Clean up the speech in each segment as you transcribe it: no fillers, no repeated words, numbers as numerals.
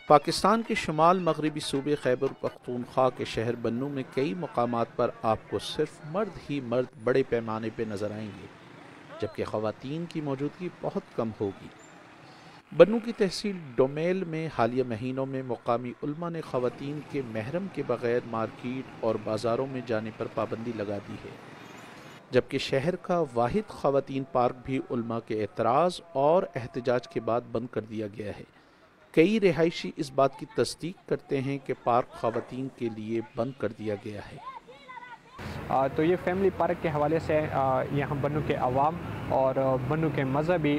پاکستان کے شمال مغربی صوبے خیبر پختونخوا کے شہر بنوں میں کئی مقامات پر آپ کو صرف مرد ہی مرد بڑے پیمانے پہ نظر آئیں گے، جبکہ خواتین کی موجودگی بہت کم ہوگی۔ بنوں کی تحصیل ڈومیل میں حالیہ مہینوں میں مقامی علماء نے خواتین کے محرم کے بغیر مارکیٹ اور بازاروں میں جانے پر پابندی لگا دی ہے، جبکہ شہر کا واحد خواتین پارک بھی علماء کے اعتراض اور احتجاج کے بعد بند کر دیا گیا ہے۔ کئی رہائشی اس بات کی تصدیق کرتے ہیں کہ پارک خواتین کے لیے بند کر دیا گیا ہے۔ تو یہ فیملی پارک کے حوالے سے یہاں بنوں کے عوام اور بنوں کے مذہبی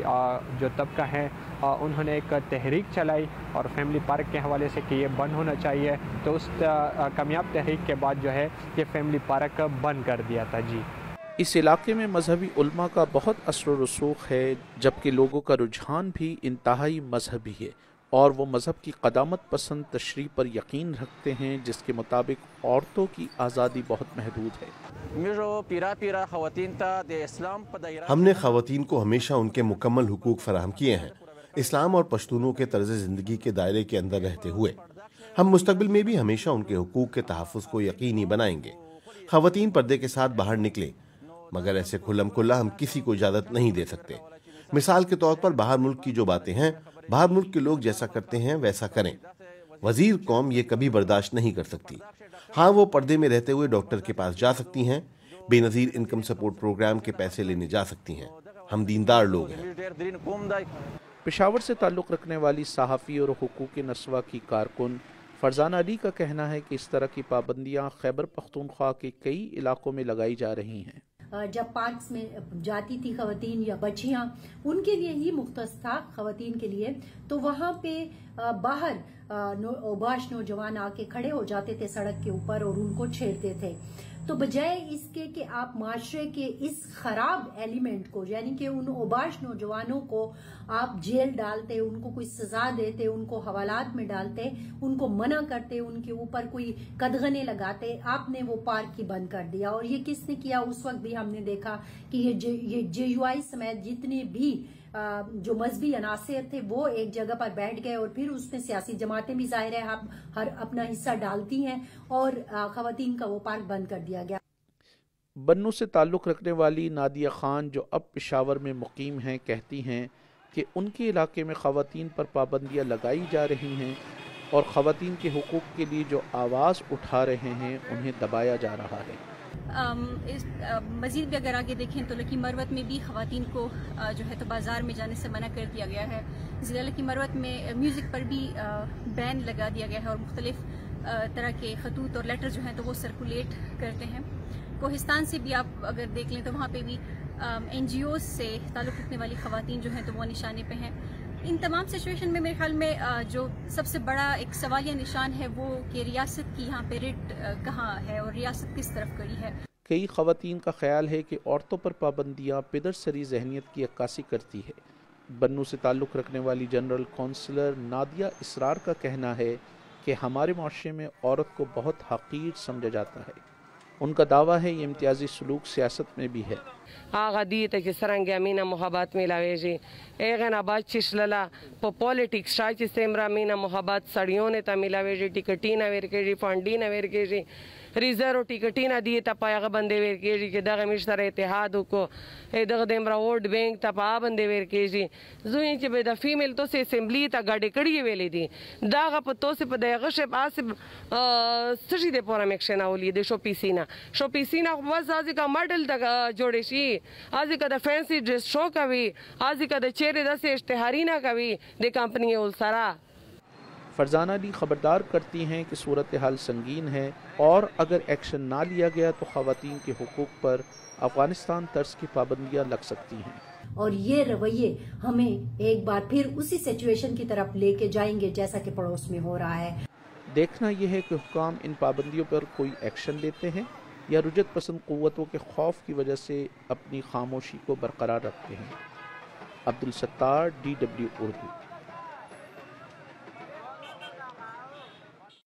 جو طبقہ ہے انہوں نے ایک تحریک چلائی اور فیملی پارک کے حوالے سے کہ یہ بند ہونا چاہیے، تو اس کامیاب تحریک کے بعد جو ہے یہ فیملی پارک بند کر دیا تھا۔ جی، اس علاقے میں مذہبی علماء کا بہت اثر و رسوخ ہے، جبکہ لوگوں کا رجحان بھی انتہائی مذہبی ہے اور وہ مذہب کی قدامت پسند تشریح پر یقین رکھتے ہیں، جس کے مطابق عورتوں کی آزادی بہت محدود ہے۔ ہم نے خواتین کو ہمیشہ ان کے مکمل حقوق فراہم کیے ہیں، اسلام اور پشتونوں کے طرز زندگی کے دائرے کے اندر رہتے ہوئے۔ ہم مستقبل میں بھی ہمیشہ ان کے حقوق کے تحفظ کو یقینی بنائیں گے۔ خواتین پردے کے ساتھ باہر نکلیں، مگر ایسے کھلم کھلا ہم کسی کو اجازت نہیں دے سکتے۔ مثال کے طور پر باہر ملک کی جو باتیں ہیں، باہر ملک کے لوگ جیسا کرتے ہیں ویسا کریں۔ وزیر قوم یہ کبھی برداشت نہیں کر سکتی۔ ہاں، وہ پردے میں رہتے ہوئے ڈاکٹر کے پاس جا سکتی ہیں، بے نظیر انکم سپورٹ پروگرام کے پیسے لینے جا سکتی ہیں۔ ہم دیندار لوگ ہیں۔ پشاور سے تعلق رکھنے والی صحافی اور حقوق نسواں کی کارکن فرزانہ علی کا کہنا ہے کہ اس طرح کی پابندیاں خیبر پختونخوا کے کئی علاقوں میں لگائی جا رہی ہیں۔ جب پارکس میں جاتی تھی خواتین یا بچیاں، ان کے لیے ہی مختص تھا خواتین کے لیے، تو وہاں پہ باہر اوباش نوجوان آ کے کھڑے ہو جاتے تھے سڑک کے اوپر اور ان کو چھیڑتے تھے۔ تو بجائے اس کے کہ آپ معاشرے کے اس خراب ایلیمنٹ کو، یعنی کہ ان اوباش نوجوانوں کو آپ جیل ڈالتے، ان کو کوئی سزا دیتے، ان کو حوالات میں ڈالتے، ان کو منع کرتے، ان کے اوپر کوئی قدغنے لگاتے، آپ نے وہ پارک ہی بند کر دیا۔ اور یہ کس نے کیا؟ اس وقت بھی ہم نے دیکھا کہ یہ جے یو آئی سمیت جتنے بھی جو مذہبی عناصر تھے وہ ایک جگہ پر بیٹھ گئے، اور پھر اس میں سیاسی جماعتیں بھی ظاہر ہے ہر اپنا حصہ ڈالتی ہیں، اور خواتین کا وہ پارک بند کر دیا گیا۔ بنوں سے تعلق رکھنے والی نادیہ خان، جو اب پشاور میں مقیم ہیں، کہتی ہیں کہ ان کے علاقے میں خواتین پر پابندیاں لگائی جا رہی ہیں اور خواتین کے حقوق کے لیے جو آواز اٹھا رہے ہیں انہیں دبایا جا رہا ہے۔ مزید بھی اگر آگے دیکھیں تو لکی مروت میں بھی خواتین کو جو ہے تو بازار میں جانے سے منع کر دیا گیا ہے۔ ضلع لکی مروت میں میوزک پر بھی بین لگا دیا گیا ہے اور مختلف طرح کے خطوط اور لیٹر جو ہیں تو وہ سرکولیٹ کرتے ہیں۔ کوہستان سے بھی آپ اگر دیکھ لیں تو وہاں پہ بھی این جی اوز سے تعلق رکھنے والی خواتین جو ہیں تو وہ نشانے پہ ہیں۔ ان تمام سچویشن میں میرے خیال میں جو سب سے بڑا ایک سوالیہ نشان ہے وہ کہ ریاست کی یہاں پہ ریٹ کہاں ہے اور ریاست کس طرف کڑی ہے۔ کئی خواتین کا خیال ہے کہ عورتوں پر پابندیاں پدر سری ذہنیت کی عکاسی کرتی ہے۔ بنوں سے تعلق رکھنے والی جنرل کونسلر نادیہ اسرار کا کہنا ہے کہ ہمارے معاشرے میں عورت کو بہت حقیر سمجھا جاتا ہے۔ ان کا دعویٰ ہے یہ امتیازی سلوک سیاست میں بھی ہے۔ آغا دیتا کہ سرنگ امینا محبات ملاوے جی ایغن آباد چشللا پا پولیٹکس شاچی سیمرا مینا محبات سڑیونے تا ملاوے جی ٹکٹینا ویرکے جی فانڈینا ویرکے جی ریزرو ٹکٹینا دیتا پا آغا بندے ویرکے جی کہ داغ مشتر اتحادو کو داغ دیمرا ووٹ بینک تا پا بندے ویرکے جی زوین چی بے دا فیمیل تو سے اسمبلی تا گاڑے کڑیے ویلے دی داغا پا تو سے پا دا غشب آسب سشی دے پورا میکشن آولی دے شو پیسینا وز آزی کا ماڈل تا جوڑے شی آزی کا دا فینسی ڈریس شو کوي آزی کا دا چہرے دا سے اشتہارینا کوي دے کمپنی اول سرا۔ فرزانہ علی خبردار کرتی ہیں کہ صورتحال سنگین ہے اور اگر ایکشن نہ لیا گیا تو خواتین کے حقوق پر افغانستان طرز کی پابندیاں لگ سکتی ہیں۔ اور یہ رویے ہمیں ایک بار پھر اسی سچویشن کی طرف لے کے جائیں گے جیسا کہ پڑوس میں ہو رہا ہے۔ دیکھنا یہ ہے کہ حکام ان پابندیوں پر کوئی ایکشن لیتے ہیں یا رجت پسند قوتوں کے خوف کی وجہ سے اپنی خاموشی کو برقرار رکھتے ہیں۔ عبدالستار، DW اردو۔